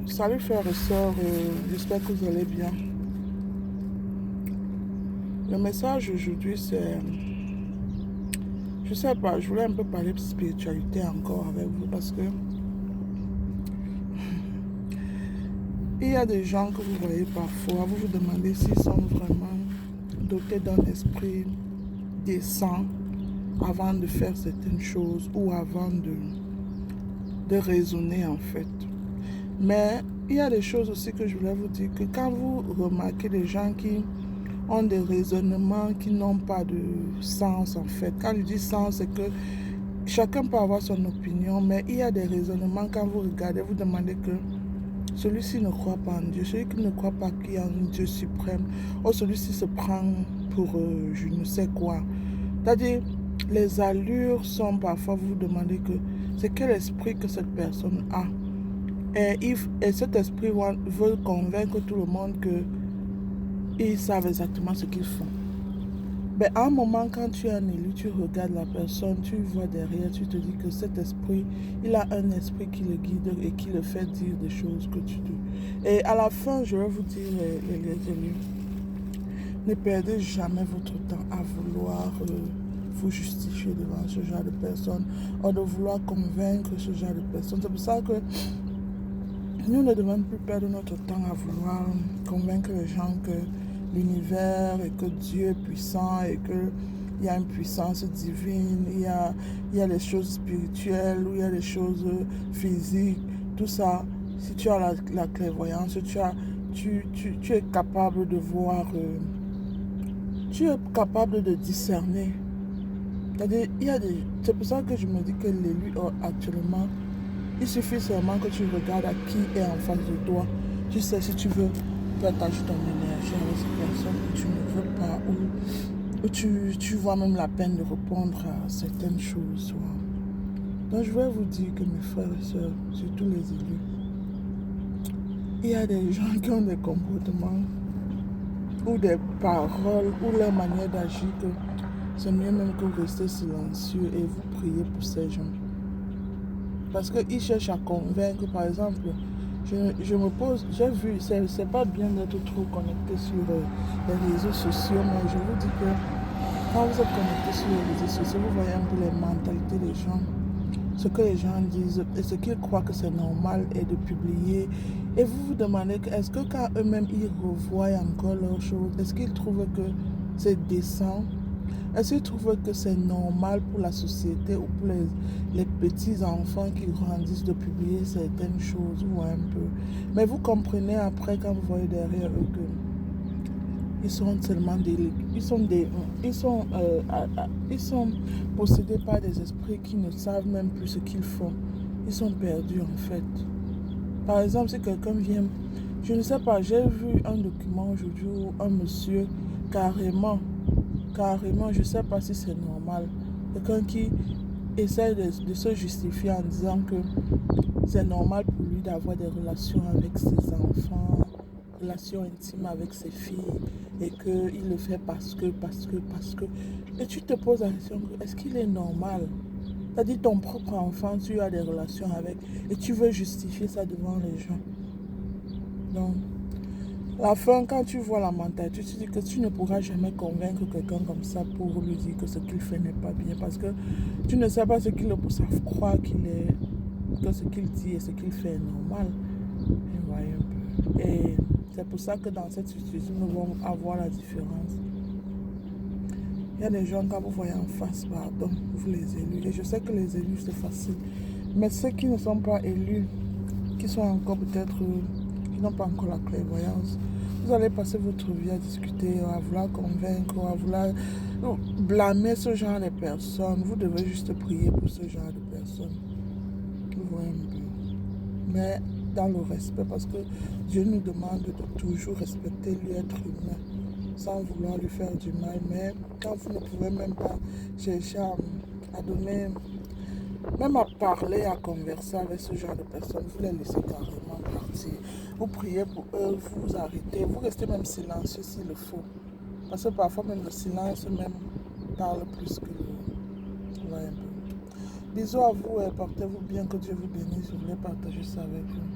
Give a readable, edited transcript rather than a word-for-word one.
Salut frères et sœurs, j'espère que vous allez bien. Le message aujourd'hui c'est, je sais pas, je voulais un peu parler de spiritualité encore avec vous parce que il y a des gens que vous voyez parfois, vous vous demandez s'ils sont vraiment dotés d'un esprit décent avant de faire certaines choses ou avant de raisonner en fait. Mais il y a des choses aussi que je voulais vous dire que quand vous remarquez des gens qui ont des raisonnements qui n'ont pas de sens en fait. Quand je dis sens, c'est que chacun peut avoir son opinion, mais il y a des raisonnements quand vous regardez, vous demandez que celui-ci ne croit pas en Dieu, celui qui ne croit pas qu'il y a un Dieu suprême, ou celui-ci se prend pour je ne sais quoi. C'est-à-dire, les allures sont parfois, vous vous demandez que c'est quel esprit que cette personne a. Et cet esprit veut convaincre tout le monde qu'ils savent exactement ce qu'ils font. Mais à un moment, quand tu es un élu, tu regardes la personne, tu vois derrière, tu te dis que cet esprit, il a un esprit qui le guide et qui le fait dire des choses que tu dis. Et à la fin, je vais vous dire, les élus, ne perdez jamais votre temps à vouloir vous justifier devant ce genre de personnes ou de vouloir convaincre ce genre de personnes. C'est pour ça que nous ne devons plus perdre notre temps à vouloir convaincre les gens que l'univers et que Dieu est puissant et qu'il y a une puissance divine, il y a les choses spirituelles ou il y a les choses physiques, tout ça. Si tu as la clairvoyance, tu es capable de voir, tu es capable de discerner. C'est pour ça que je me dis que l'élu actuellement, il suffit seulement que tu regardes à qui est en face de toi. Tu sais si tu veux partager ton énergie avec cette personne ou tu ne veux pas, ou tu vois même la peine de répondre à certaines choses. Donc je vais vous dire que mes frères et sœurs, surtout les élus, il y a des gens qui ont des comportements ou des paroles ou leur manière d'agir que c'est mieux même que vous restez silencieux et vous priez pour ces gens. Parce qu'ils cherchent à convaincre, par exemple, je me pose, j'ai vu, c'est pas bien d'être trop connecté sur les réseaux sociaux, mais je vous dis que quand vous êtes connecté sur les réseaux sociaux, vous voyez un peu les mentalités des gens, ce que les gens disent et ce qu'ils croient que c'est normal et de publier. Et vous vous demandez est-ce que quand eux-mêmes ils revoient encore leurs choses, est-ce qu'ils trouvent que c'est décent? Est-ce qu'ils trouvent que c'est normal pour la société ou pour les petits enfants qui grandissent de publier certaines choses ou un peu? Mais vous comprenez après quand vous voyez derrière eux que ils sont seulement ils sont possédés par des esprits qui ne savent même plus ce qu'ils font. Ils sont perdus en fait. Par exemple, si quelqu'un vient, je ne sais pas, j'ai vu un document aujourd'hui où un monsieur carrément, je ne sais pas si c'est normal, quelqu'un qui essaie de se justifier en disant que c'est normal pour lui d'avoir des relations avec ses enfants, relations intimes avec ses filles, et qu'il le fait parce que. Et tu te poses la question, est-ce qu'il est normal? C'est-à-dire ton propre enfant, tu as des relations avec, et tu veux justifier ça devant les gens. Donc, la fin, quand tu vois la mentalité, tu te dis que tu ne pourras jamais convaincre quelqu'un comme ça pour lui dire que ce qu'il fait n'est pas bien. Parce que tu ne sais pas ce qui le pousse à croire que ce qu'il dit et ce qu'il fait est normal. Vous voyez un peu. Et c'est pour ça que dans cette situation, nous devons avoir la différence. Il y a des gens, quand vous voyez en face, pardon, vous les élus. Et je sais que les élus, c'est facile. Mais ceux qui ne sont pas élus, qui sont encore peut-être, qui n'ont pas encore la clairvoyance, vous allez passer votre vie à discuter, à vouloir convaincre, à vouloir blâmer ce genre de personnes. Vous devez juste prier pour ce genre de personnes. Vous voyez un peu. Mais dans le respect, parce que Dieu nous demande de toujours respecter l'être humain sans vouloir lui faire du mal. Mais quand vous ne pouvez même pas chercher à donner, même à parler, à converser avec ce genre de personnes, vous les laissez carrément partir. Vous priez pour eux, vous arrêtez, vous restez même silencieux s'il le faut. Parce que parfois même le silence même parle plus que le... Ouais, un peu. Bisous à vous et portez-vous bien, que Dieu vous bénisse. Je voulais partager ça avec vous.